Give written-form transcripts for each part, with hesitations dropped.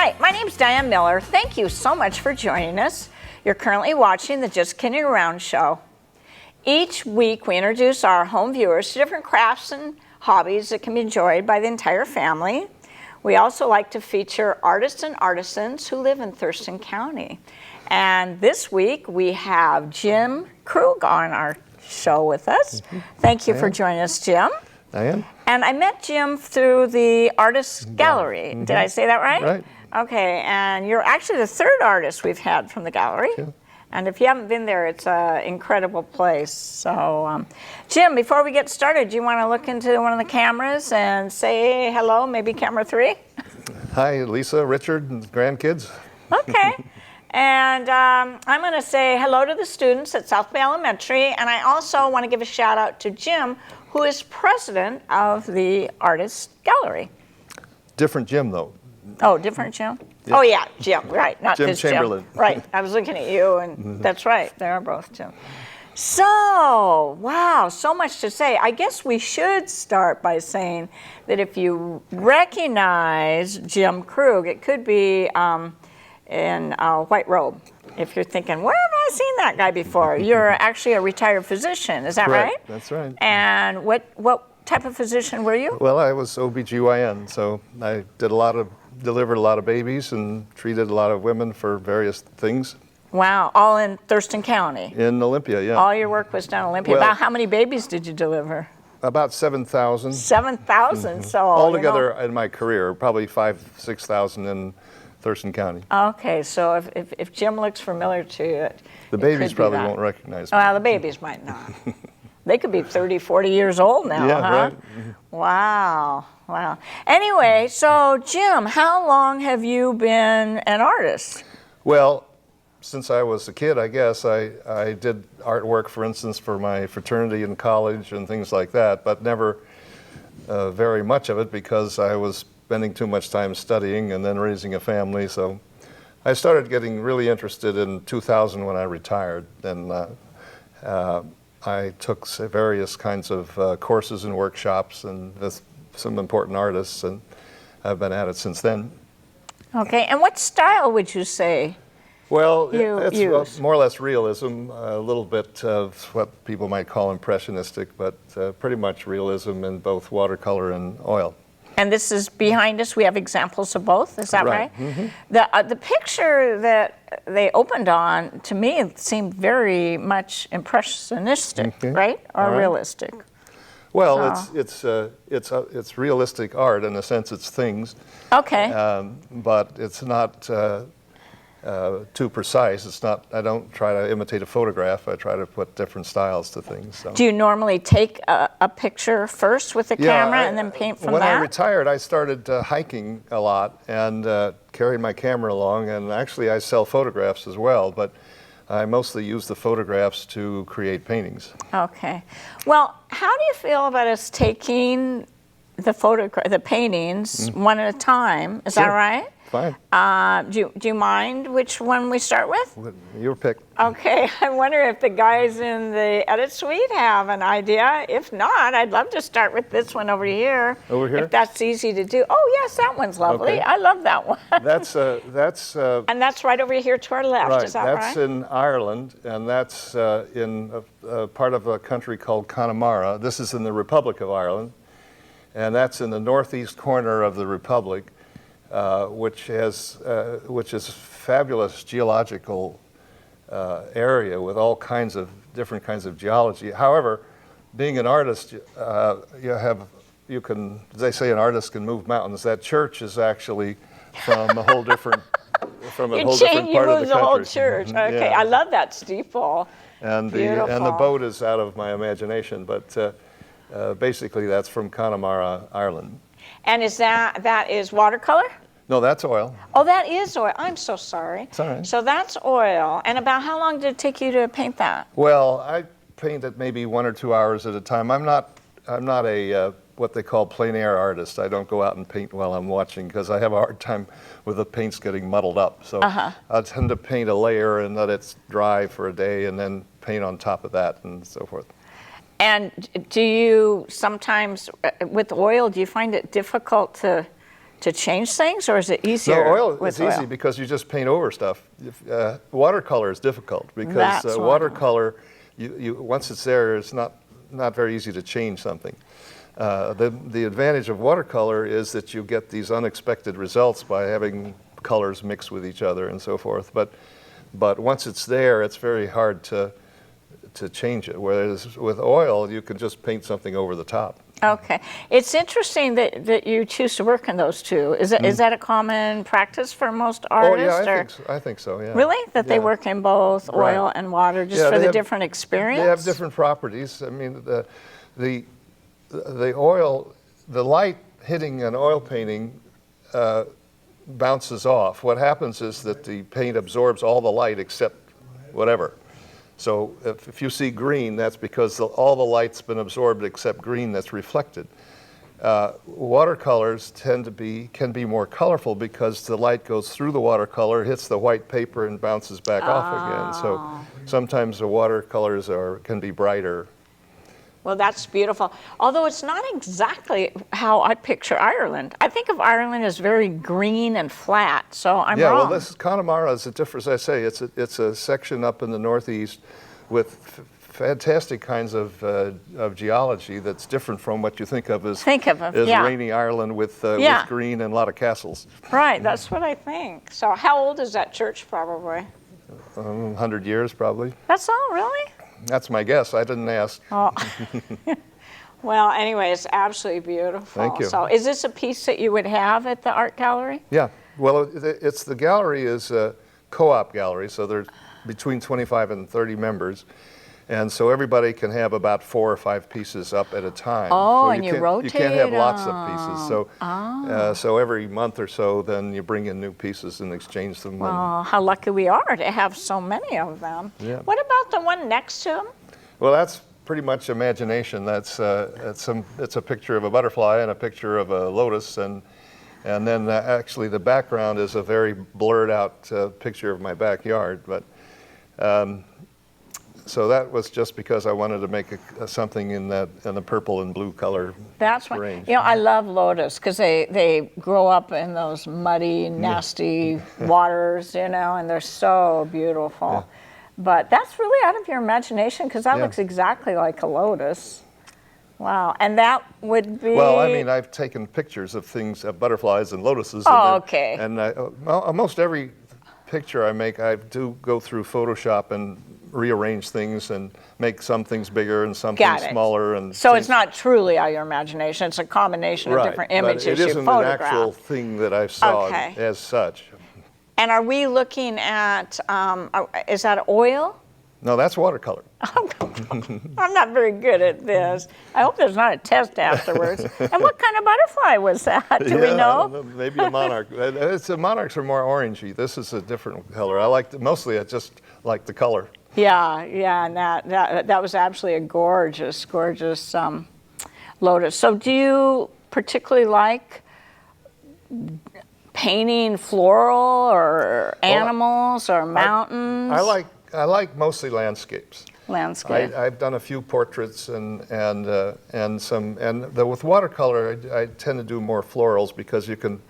Hi, my name's Diane Miller. Thank you so much for joining us. You're currently watching the Just Kidding Around show. Each week we introduce our home viewers to different crafts and hobbies that can be enjoyed by the entire family. We also like to feature artists and artisans who live in Thurston County. And this week we have Jim Krug on our show with us. Thank you for joining us, Jim. I am. And I met Jim through the Artist Gallery. Did I say that right? Right. Okay, and you're actually the third artist we've had from the gallery. Yeah. And if you haven't been there, it's an incredible place. So, Jim, before we get started, do you want to look into one of the cameras and say hello, maybe camera 3? Hi, Lisa, Richard, and grandkids. Okay. And I'm going to say hello to the students at South Bay Elementary, and I also want to give a shout out to Jim, who is president of the Artist Gallery. Different Jim, though. Oh, different Jim? Yeah. Oh, yeah, Jim, right, not Jim this Chamberlain. Jim. Right, I was looking at you, and that's right, they are both Jim. So, wow, so much to say. I guess we should start by saying that if you recognize Jim Krug, it could be in a white robe. If you're thinking, where have I seen that guy before? You're actually a retired physician, is that right? That's right. And what type of physician were you? Well, I was OBGYN, so I delivered a lot of babies and treated a lot of women for various things. Wow, all in Thurston County? In Olympia, yeah. All your work was done in Olympia. Well, about how many babies did you deliver? About 7,000. 7,000, so Altogether in my career, probably 5,000, 6,000 in Thurston County. Okay, so if Jim looks familiar to you, The babies probably won't recognize me. Well, the babies might not. They could be 30, 40 years old now, Yeah, huh? right. Wow, wow. Anyway, so Jim, how long have you been an artist? Well, since I was a kid, I guess, I did artwork, for instance, for my fraternity in college and things like that, but never very much of it because I was spending too much time studying and then raising a family. So I started getting really interested in 2000 when I retired. And I took various kinds of courses and workshops and with some important artists, and I've been at it since then. Okay, and what style would you say? Well, it's use? more or less realism, a little bit of what people might call impressionistic, but pretty much realism in both watercolor and oil. And this is behind us. We have examples of both. Is that right? Mm-hmm. The picture that they opened on, to me, it seemed very much impressionistic, right? Or realistic. Well, it's realistic art in the sense it's things. Okay. But it's not too precise. It's not. I don't try to imitate a photograph. I try to put different styles to things. So. Do you normally take a picture first with the camera and then paint from that? When I retired, I started hiking a lot and carried my camera along. And actually, I sell photographs as well, but I mostly use the photographs to create paintings. Okay. Well, how do you feel about us taking the paintings one at a time? Is that right? Fine. Do you mind which one we start with? Your pick. Okay, I wonder if the guys in the edit suite have an idea. If not, I'd love to start with this one over here. Over here? If that's easy to do. Oh yes, that one's lovely. Okay. I love that one. That's And that's right over here to our left, right. is that That's right? in Ireland, and that's in a part of a country called Connemara. This is in the Republic of Ireland, and that's in the northeast corner of the Republic. Which is fabulous geological area with all kinds of different kinds of geology. However, being an artist, you can. They say an artist can move mountains. That church is actually from a whole different part of the country. You moved the whole church. Okay, Yeah. I love that steeple. And Beautiful. the boat is out of my imagination, but basically that's from Connemara, Ireland. And is that is watercolor? No, that's oil. Oh, that is oil. I'm so sorry. It's all right. So that's oil. And about how long did it take you to paint that? Well, I paint it maybe 1 or 2 hours at a time. I'm not a what they call plein air artist. I don't go out and paint while I'm watching because I have a hard time with the paints getting muddled up. So I tend to paint a layer and let it dry for a day and then paint on top of that and so forth. And do you sometimes, with oil, do you find it difficult to to change things, or is it easier? No, oil with is easy because you just paint over stuff. Watercolor is difficult because watercolor, once it's there, it's not very easy to change something. The advantage of watercolor is that you get these unexpected results by having colors mix with each other and so forth. But once it's there, it's very hard to change it. Whereas with oil, you can just paint something over the top. Okay. It's interesting that you choose to work in those two. Is that a common practice for most artists? Oh, yeah, I think so, yeah. Really? That they work in both oil and water just for the different experience? They have different properties. I mean, the oil, the light hitting an oil painting bounces off. What happens is that the paint absorbs all the light except whatever. So if you see green, that's because all the light's been absorbed except green that's reflected. Watercolors can be more colorful because the light goes through the watercolor, hits the white paper, and bounces back off again. So sometimes the watercolors can be brighter. Well, that's beautiful. Although it's not exactly how I picture Ireland. I think of Ireland as very green and flat, so I'm wrong. Yeah, well, Connemara is a different, as I say, it's a section up in the northeast with fantastic kinds of geology that's different from what you think of as rainy Ireland with green and a lot of castles. Right, that's what I think. So how old is that church probably? 100 years probably. That's all, really? That's my guess. I didn't ask. Oh. Well, anyway, it's absolutely beautiful. Thank you. So is this a piece that you would have at the art gallery? Yeah. Well, the gallery is a co-op gallery, so there's between 25 and 30 members. And so everybody can have about 4 or 5 pieces up at a time. Oh, so and you rotate You can't have lots of pieces. So, so every month or so, then you bring in new pieces and exchange them. Well, how lucky we are to have so many of them. Yeah. What about the one next to him? Well, that's pretty much imagination. It's a picture of a butterfly and a picture of a lotus, and then actually the background is a very blurred out picture of my backyard. But so that was just because I wanted to make something in the purple and blue color range. You know, I love lotus because they grow up in those muddy, nasty waters, you know, and they're so beautiful. Yeah. But that's really out of your imagination because that looks exactly like a lotus. Wow, and that would be... Well, I mean, I've taken pictures of things, of butterflies and lotuses. Okay. And almost every picture I make, I do go through Photoshop and rearrange things and make some things bigger and some things smaller. And so it's not truly out of your imagination, it's a combination of different images you photograph. But it isn't an actual thing that I saw as such. And are we looking at, is that oil? No, that's watercolor. I'm not very good at this. I hope there's not a test afterwards. And what kind of butterfly was that? Do we know? Maybe a monarch. Monarchs are more orangey. This is a different color. I just like the color. Yeah, and that was absolutely a gorgeous, gorgeous lotus. So do you particularly like painting floral or animals or mountains? I like mostly landscapes. Landscape. I've done a few portraits with watercolor I tend to do more florals because you can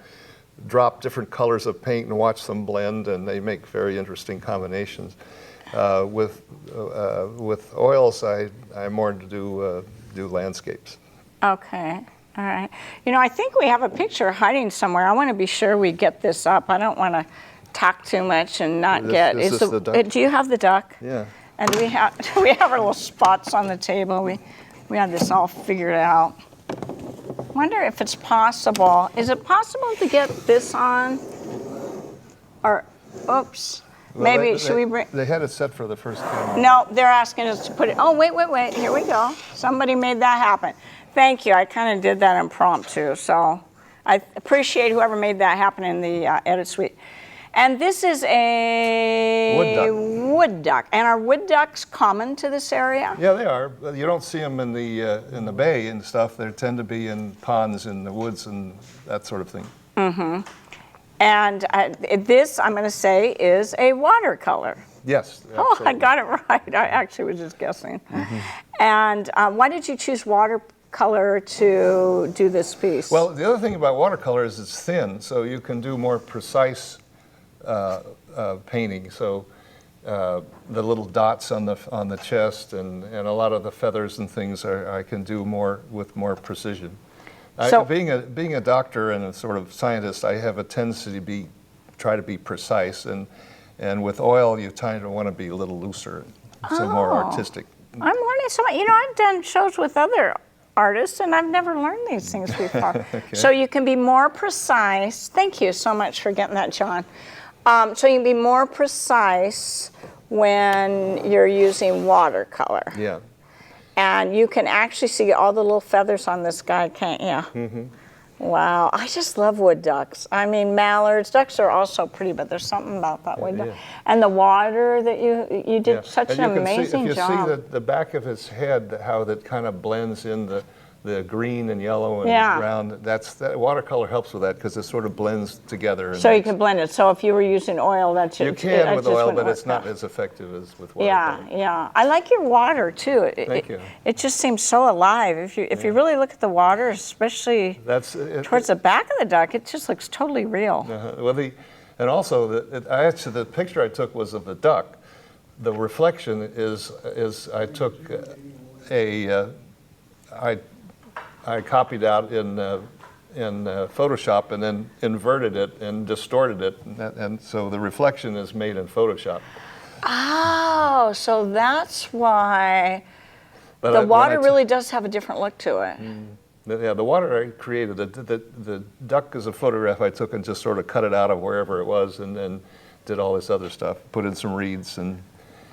drop different colors of paint and watch them blend, and they make very interesting combinations. With oils, I more do landscapes. Okay. All right. You know, I think we have a picture hiding somewhere. I want to be sure we get this up. I don't want to talk too much and not get. Is this the duck? Do you have the duck? Yeah. And do we have our little spots on the table? We have this all figured out. Wonder if it's possible. Is it possible to get this on? Or, oops. Well, maybe should we bring? They had it set for the first camera. No, they're asking us to put it. Oh, wait. Here we go. Somebody made that happen. Thank you. I kind of did that impromptu, so I appreciate whoever made that happen in the edit suite. And this is a wood duck. And are wood ducks common to this area? Yeah, they are. You don't see them in the bay and stuff. They tend to be in ponds in the woods and that sort of thing. Mm-hmm. And this, I'm going to say, is a watercolor. Yes. Absolutely. Oh, I got it right. I actually was just guessing. Mm-hmm. And why did you choose color to do this piece? Well, the other thing about watercolor is it's thin, so you can do more precise painting. So the little dots on the chest and a lot of the feathers and things I can do more with more precision. So, being a doctor and a sort of scientist, I have a tendency to try to be precise, and with oil you kind of want to be a little looser, so more artistic. I'm learning so much. You know, I've done shows with other artists, and I've never learned these things before. Okay. So you can be more precise. Thank you so much for getting that, John. So you can be more precise when you're using watercolor. Yeah. And you can actually see all the little feathers on this guy, can't you? Mm-hmm. Wow, I just love wood ducks. I mean, mallards, ducks are also pretty, but there's something about that wood duck. Yeah. And the water that you did such an amazing job. If you see the back of his head, how that kind of blends in the green and yellow and brown, that watercolor helps with that because it sort of blends together. So you can blend it. So if you were using oil, that's you can with oil, but it's not as effective as with watercolor. Yeah. I like your water too. Thank you. It just seems so alive. If you really look at the water, especially towards the back of the duck, it just looks totally real. Well, and also the picture I took was of the duck. The reflection is I took I copied out in Photoshop and then inverted it and distorted it, and so the reflection is made in Photoshop. Oh, so that's why the water really does have a different look to it. Yeah, the water I created, the duck is a photograph I took and just sort of cut it out of wherever it was and then did all this other stuff, put in some reeds and...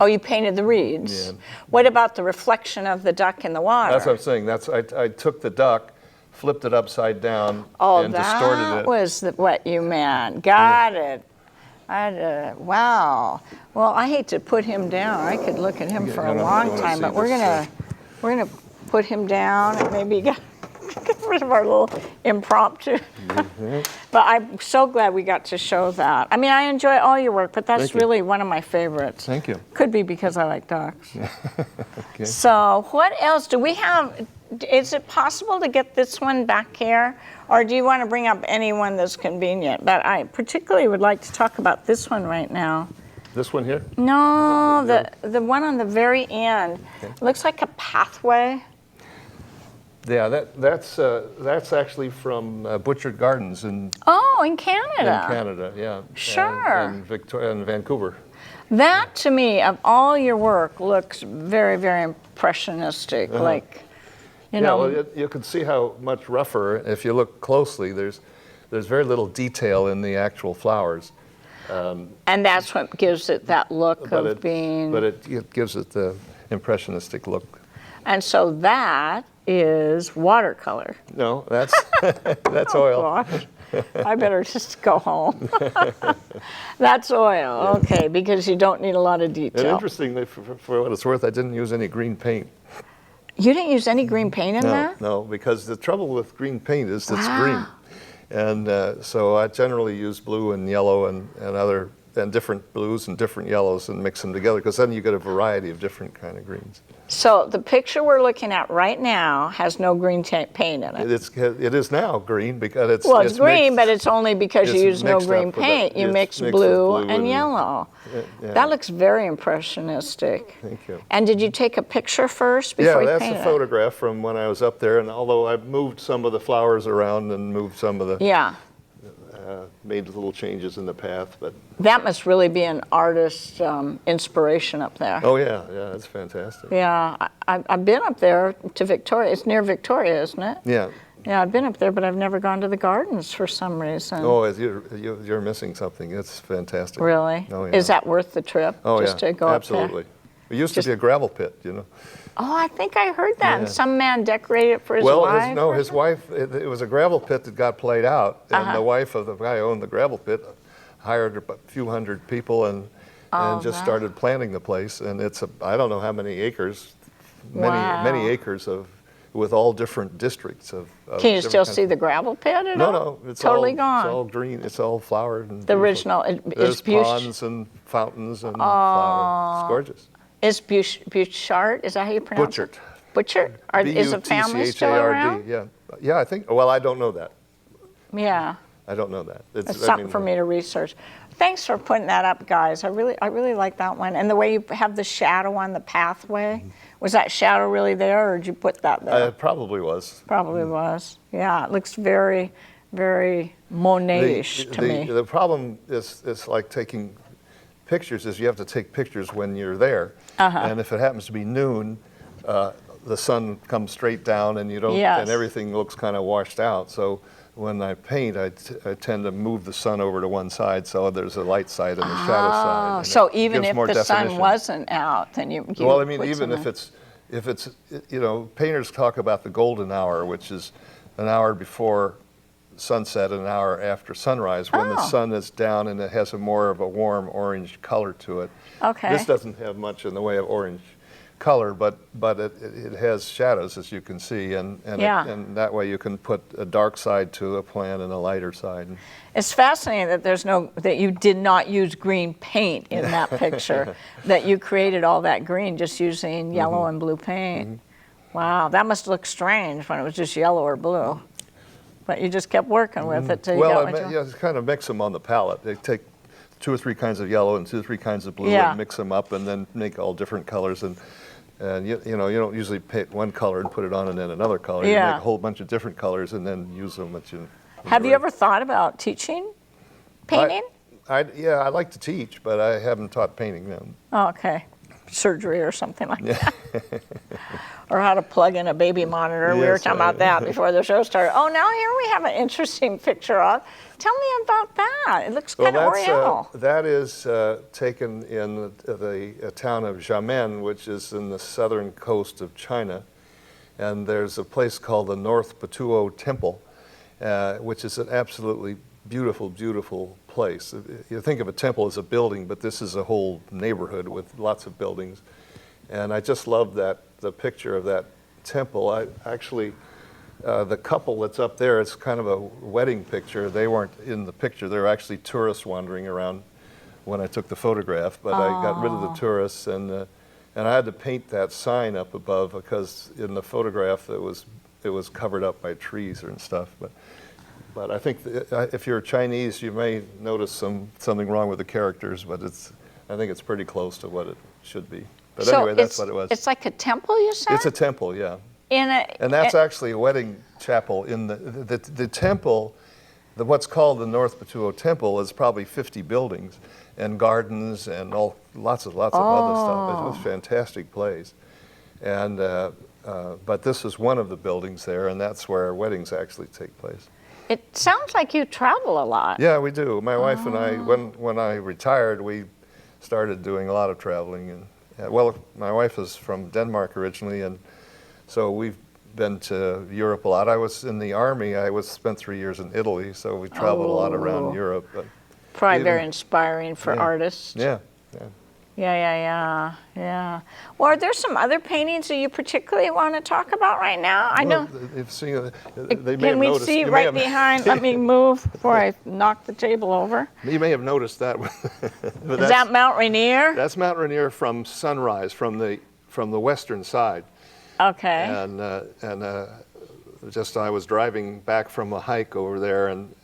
Oh, you painted the reeds. Yeah. What about the reflection of the duck in the water? That's what I'm saying. I took the duck, flipped it upside down, and distorted it. Oh, that was what you meant. Got it. Wow. Well, I hate to put him down. I could look at him for a long time, but we're gonna put him down and maybe get rid of our little impromptu. But I'm so glad we got to show that. I mean, I enjoy all your work, but that's really one of my favorites. Thank you. Could be because I like ducks. Okay. So what else do we have? Is it possible to get this one back here? Or do you want to bring up any one that's convenient? But I particularly would like to talk about this one right now. This one here? No, the one on the very end. Okay. It looks like a pathway. Yeah, that's actually from Butchered Gardens in Canada. In Canada, yeah. Sure. And Vancouver. That to me, of all your work, looks very, very impressionistic. Like, you know. Well, you can see how much rougher. If you look closely, there's very little detail in the actual flowers. And that's what gives it that look of being. But it gives it the impressionistic look. And so that is watercolor. No, that's oil. Gosh. I better just go home. That's oil, okay, because you don't need a lot of detail. And interestingly, for what it's worth, I didn't use any green paint. You didn't use any green paint in that? No, because the trouble with green paint is it's green. And so I generally use blue and yellow and different blues and different yellows and mix them together, because then you get a variety of different kind of greens. So the picture we're looking at right now has no green paint in it. It is now green because it's... Well, it's green, but it's only because you use no green paint. You mix blue and yellow. Yeah. That looks very impressionistic. Thank you. And did you take a picture first before you painted it? Yeah, that's a photograph from when I was up there, and although I've moved some of the flowers around and moved some of the... Yeah. Made little changes in the path, but... That must really be an artist's inspiration up there. Oh, yeah, that's fantastic. Yeah, I've been up there to Victoria. It's near Victoria, isn't it? Yeah. Yeah, I've been up there, but I've never gone to the gardens for some reason. Oh, you're missing something. It's fantastic. Really? Oh, yeah. Is that worth the trip? Oh, just to go absolutely. Up there? It used to be a gravel pit, you know. Oh, I think I heard that. Yeah. And some man decorated it for his wife? Well, his wife, it was a gravel pit that got played out, and the wife of the guy who owned the gravel pit hired a few hundred people and just started planting the place. And it's I don't know how many acres, many acres with all different districts of Can you still see the gravel pit at all? No, it's totally gone. It's all green. It's all flowered. And the original. There's ponds and fountains and flowers. It's gorgeous. Is Bouchard, is that how you pronounce it? Butcher? Is the family still around? Yeah. Yeah, I think, well, I don't know that. Yeah. I don't know that. It's something for me to research. Thanks for putting that up, guys. I really like that one. And the way you have the shadow on the pathway, was that shadow really there, or did you put that there? It probably was. Probably was. Yeah, it looks very, very Monet-ish to me. The problem is like taking pictures, is you have to take pictures when you're there. And if it happens to be noon, the sun comes straight down and you don't, and everything looks kind of washed out. So when I paint, I tend to move the sun over to one side, so there's a light side and a shadow side. And so even if the sun wasn't out, then you well, I mean, even if it's, you know, painters talk about the golden hour, which is an hour before sunset and an hour after sunrise, when the sun is down and it has more of a warm orange color to it. Okay. This doesn't have much in the way of orange color, but it has shadows, as you can see, and that way you can put a dark side to a plant and a lighter side. It's fascinating that that you did not use green paint in that picture, that you created all that green just using yellow and blue paint. Wow, that must look strange when it was just yellow or blue. But you just kept working with it till you got what you want. Kind of mix them on the palette. They take 2 or 3 kinds of yellow and 2 or 3 kinds of blue and mix them up and then make all different colors. And you know, you don't usually paint one color and put it on and then another color. You make a whole bunch of different colors and then use them. Have you ever thought about teaching painting? Yeah, I like to teach, but I haven't taught painting then. Oh, okay. Surgery or something like that. Or how to plug in a baby monitor. We were talking about that before the show started. Oh, now here we have an interesting picture of. Tell me about that. It looks kind of oriental. That is taken in the town of Xiamen, which is in the southern coast of China. And there's a place called the North Batuo Temple, which is an absolutely beautiful, beautiful place. You think of a temple as a building, but this is a whole neighborhood with lots of buildings. And I just love the picture of that temple. The couple that's up there, it's kind of a wedding picture. They weren't in the picture. They were actually tourists wandering around when I took the photograph, but I got rid of the tourists, and I had to paint that sign up above because in the photograph it was covered up by trees and stuff. But I think if you're Chinese, you may notice something wrong with the characters, but I think it's pretty close to what it should be. But so anyway, that's what it was. It's like a temple, you said? It's a temple, yeah. And that's actually a wedding chapel. In the temple, what's called the North Batuo Temple, is probably 50 buildings and gardens and lots of other stuff. It was a fantastic place. And but this is one of the buildings there, and that's where weddings actually take place. It sounds like you travel a lot. Yeah, we do. My wife and I, when I retired, we started doing a lot of traveling. And well, my wife is from Denmark originally, and so we've been to Europe a lot. I was in the Army. I spent 3 years in Italy, so we traveled a lot around Europe. But probably very inspiring for artists. Yeah. Yeah. Well, are there some other paintings that you particularly want to talk about right now? I know. Can we see right behind? Let me move before I knock the table over. You may have noticed that. Is that Mount Rainier? That's Mount Rainier from sunrise, from the western side. Okay. And I was driving back from a hike over there, and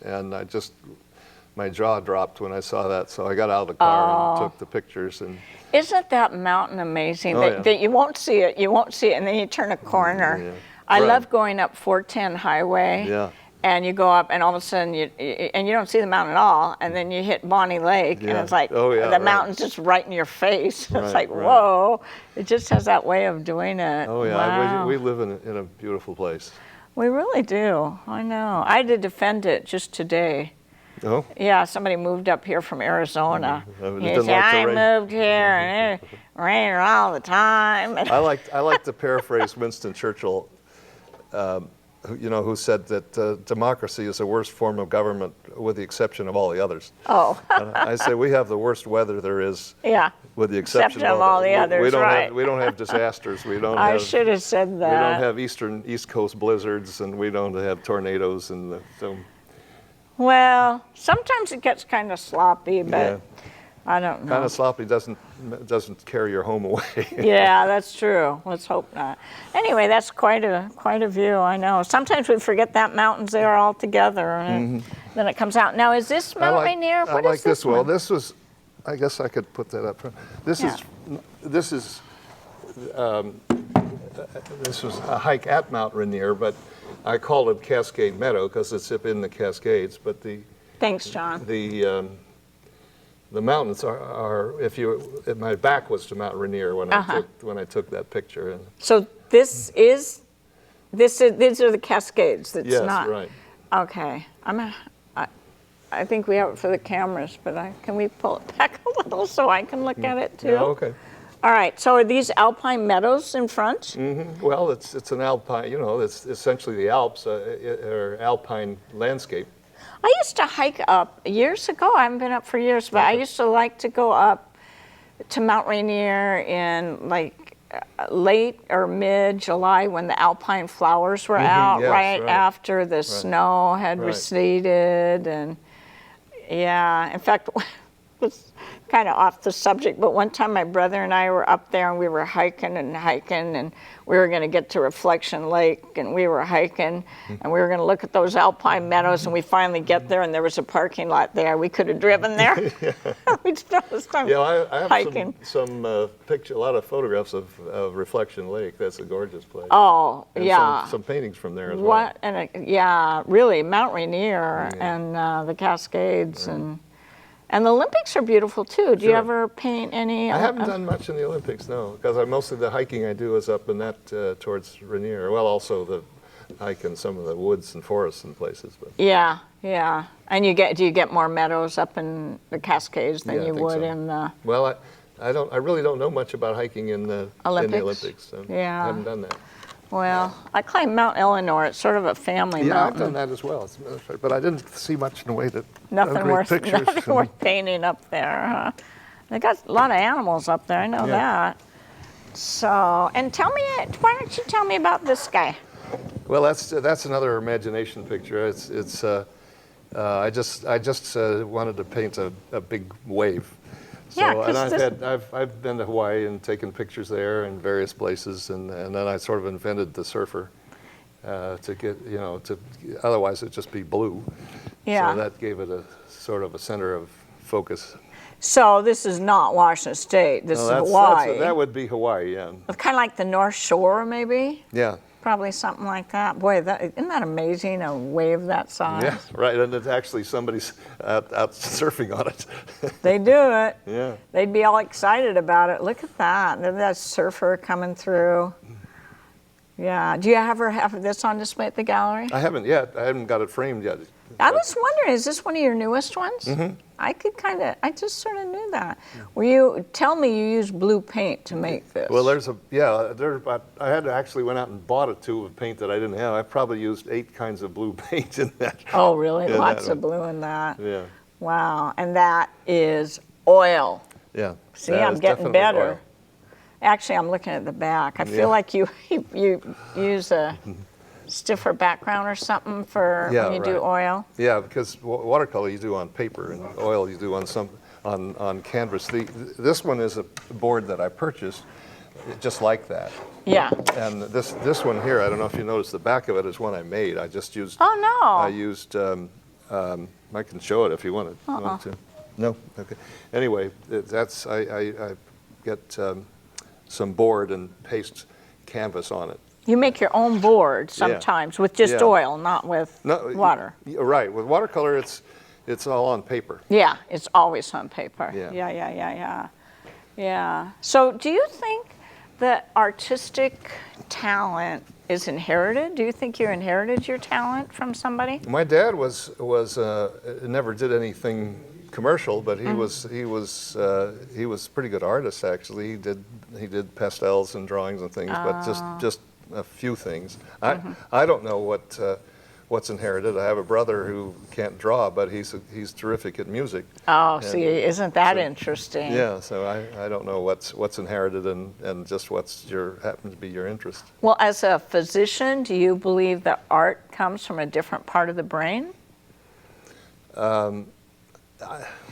my jaw dropped when I saw that, so I got out of the car and took the pictures. And isn't that mountain amazing? That you won't see it, and then you turn a corner. Yeah. I love going up 410 highway. Yeah. And you go up, and all of a sudden, you don't see the mountain at all, and then you hit Bonnie Lake, and it's like the mountain's just right in your face. It's like, whoa! It just has that way of doing it. Oh yeah, wow. We live in a beautiful place. We really do. I know. I had to defend it just today. Oh? Yeah, somebody moved up here from Arizona. He said, I moved here and it rained all the time. I like to paraphrase Winston Churchill, who said that democracy is the worst form of government with the exception of all the others. Oh. I say we have the worst weather there is. Yeah. With the exception of all the others, we don't have disasters. I should have said that. We don't have East Coast blizzards, and we don't have tornadoes. Well, sometimes it gets kind of sloppy, but I don't know. Kind of sloppy doesn't carry your home away. Yeah, that's true. Let's hope not. Anyway, that's quite a view, I know. Sometimes we forget that mountain's there all together, and then it comes out. Now, is this Mount Rainier? I like this. Well, this was, I guess I could put that up front. This was a hike at Mount Rainier, but I called it Cascade Meadow because it's up in the Cascades. But Thanks, John. The mountains are my back was to Mount Rainier when I took that picture. And so these are the Cascades. That's yes, not right. Okay. I think we have it for the cameras, but can we pull it back a little so I can look at it too? Yeah, okay. All right. So are these alpine meadows in front? Mm-hmm. Well, it's an alpine. It's essentially the Alps, or alpine landscape. I used to hike up years ago. I haven't been up for years, but I used to like to go up to Mount Rainier in like late or mid-July when the alpine flowers were out, yes, right after the Right. snow had receded. And yeah, in fact, it's kind of off the subject, but one time my brother and I were up there and we were hiking, and we were going to get to Reflection Lake, and we were hiking and we were going to look at those alpine meadows, and we finally get there and there was a parking lot there. We could have driven there. We spent all this time I have hiking. some a lot of photographs of Reflection Lake. That's a gorgeous place. Oh, and yeah. Some paintings from there as well. What? And really, Mount Rainier and the Cascades and the Olympics are beautiful too. Do you ever paint any? I haven't done much in the Olympics, no, because most of the hiking I do is up in that towards Rainier. Well, also the hike in some of the woods and forests and places. But Yeah. And do you get more meadows up in the Cascades than you would so. in the? Well, I really don't know much about hiking in the Olympics. So Yeah. I haven't done that. Well, I climbed Mount Eleanor. It's sort of a family Yeah, mountain. I've done that as well. But I didn't see much in the way of Nothing great pictures. nothing worth painting up there. Huh? They got a lot of animals up there. I know that. So, and why don't you tell me about this guy? Well, that's another imagination picture. I just wanted to paint a big wave. So, Yeah, I've been to Hawaii and taken pictures there in various places, and then I sort of invented the surfer to get otherwise it'd just be blue. Yeah. So that gave it a sort of a center of focus. So this is not Washington State. This is Hawaii. That would be Hawaii, yeah. It's kind of like the North Shore, maybe. Yeah. Probably something like that. Boy, isn't that amazing? A wave that size. Yeah, right. And it's actually somebody's out surfing on it. They do it. Yeah. They'd be all excited about it. Look at that. There's that surfer coming through. Yeah. Do you ever have this on display at the gallery? I haven't yet. I haven't got it framed yet. I was wondering, is this one of your newest ones? Mm-hmm. I just sort of knew that. Tell me you use blue paint to make this. Well, I had to actually went out and bought a tube of paint that I didn't have. I probably used 8 kinds of blue paint in that. Oh, really? Lots of blue in that. Yeah. Wow. And that is oil. Yeah. See, I'm getting better. Oil. Actually, I'm looking at the back. I feel like you use a stiffer background or something for when you do oil. Yeah, because watercolor you do on paper, and oil you do on canvas. This one is a board that I purchased, just like that. Yeah. And this one here, I don't know if you noticed, the back of it is one I made. I just used. Oh no. I used. I can show it if you want to. Want to? No. Okay. Anyway, I get some board and paste canvas on it. You make your own board sometimes with just oil, not with water. Right. With watercolor, it's all on paper. Yeah, it's always on paper. Yeah. Yeah. So do you think that artistic talent is inherited? Do you think you inherited your talent from somebody? My dad was never did anything commercial, but he was a pretty good artist actually. He did pastels and drawings and things, but just a few things. I don't know what's inherited. I have a brother who can't draw, but he's terrific at music. Oh, see, isn't that interesting? Yeah, so I don't know what's inherited and just happens to be your interest. Well, as a physician, do you believe that art comes from a different part of the brain?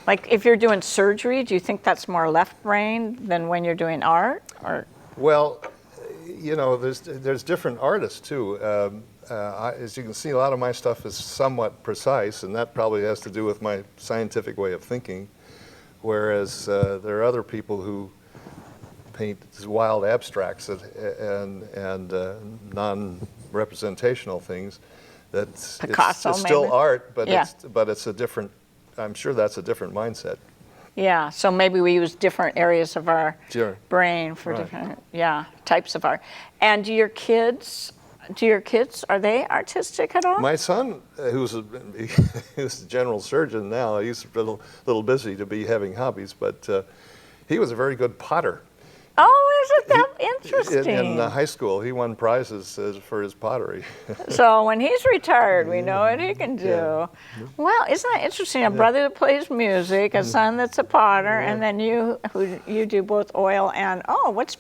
Like if you're doing surgery, do you think that's more left brain than when you're doing art? Or Well, you know, there's different artists too. As you can see, a lot of my stuff is somewhat precise, and that probably has to do with my scientific way of thinking. Whereas there are other people who paint these wild abstracts and non-representational things. That's Picasso, it's still maybe? art, but Yeah. it's a different. I'm sure that's a different mindset. yeah, so maybe we use different areas of our Sure. brain for Right. different types of art. And do your kids, are they artistic at all? My son, who's who's a general surgeon now, he's a little busy to be having hobbies, but he was a very good potter. Oh, isn't that interesting? In high school, he won prizes for his pottery. So when he's retired, we know what he can do. Yeah. Well, isn't that interesting? A brother that plays music, a son that's a potter, and then you do both oil and, what's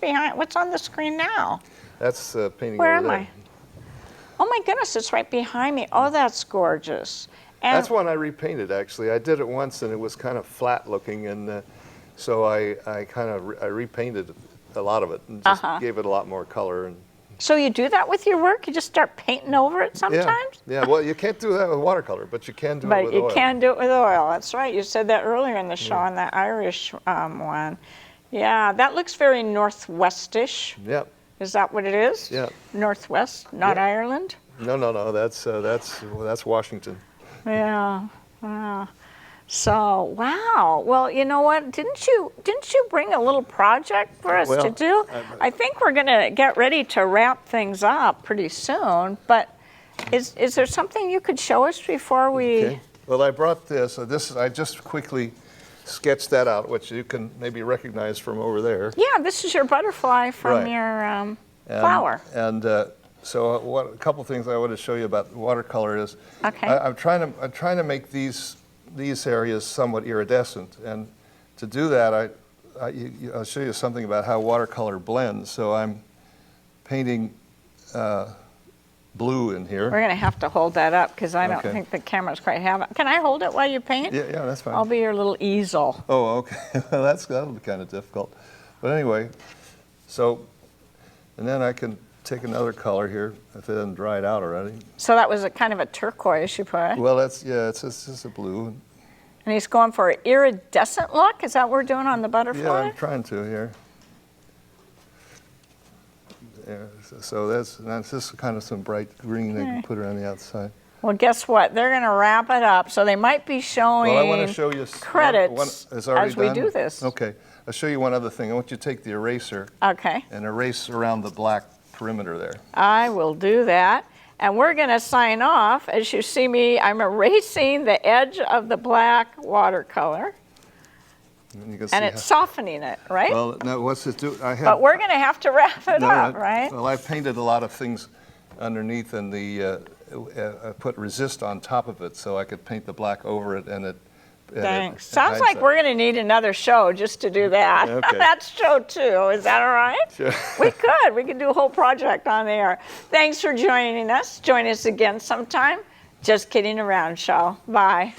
on the screen now? That's painting Where over am there. I? Oh my goodness, it's right behind me. Oh, that's gorgeous. And That's one I repainted, actually. I did it once, and it was kind of flat looking, and so I repainted a lot of it and just gave it a lot more color. And so you do that with your work? You just start painting over it sometimes? yeah. Well, you can't do that with watercolor, but you can do it But with you oil. can do it with oil. That's right. You said that earlier in the show on that Irish one. Yeah, that looks very northwestish. Yeah. Is that what it is? Yeah. Northwest, not Yeah. Ireland? No. That's Washington. Yeah. Wow. So, wow. Well, you know what? Didn't you bring a little project for us to Well, do? I think we're going to get ready to wrap things up pretty soon, but is there something you could show us before we... Okay. Well, I brought this. I just quickly sketched that out, which you can maybe recognize from over there. Yeah, this is your butterfly from Right. your flower. And so, a couple things I want to show you about watercolor is, Okay. I'm trying to make these areas somewhat iridescent, and to do that, I'll show you something about how watercolor blends. So I'm painting blue in here. We're going to have to hold that up because I don't Okay. think the cameras quite have it. Can I hold it while you paint? Yeah, that's fine. I'll be your little easel. Oh, okay. Well, that'll be kind of difficult. But anyway, so, and then I can take another color here if it hasn't dried out already. So that was a kind of a turquoise you put. Well, it's just a blue. And he's going for an iridescent look? Is that what we're doing on the Yeah, butterfly? I'm trying to here. There, so that's just kind of some bright green they can put around the outside. Well, guess what? They're going to wrap it up. So they might be showing Well, I want to show you credits one is already as we done. do this. Okay, I'll show you one other thing. I want you to take the eraser Okay. and erase around the black perimeter there. I will do that. And we're going to sign off. As you see me, I'm erasing the edge of the black watercolor. And you can see And it's softening it, right? well, now what's it do? But we're going to have to wrap it No, up, right? Well, I've painted a lot of things underneath, and I put resist on top of it so I could paint the black over it, and it. Thanks. Sounds like we're going to need another show just to do that. Okay. That's show 2. Is that all right? Sure. We could do a whole project on there. Thanks for joining us. Join us again sometime. Just Kidding Around show. Bye.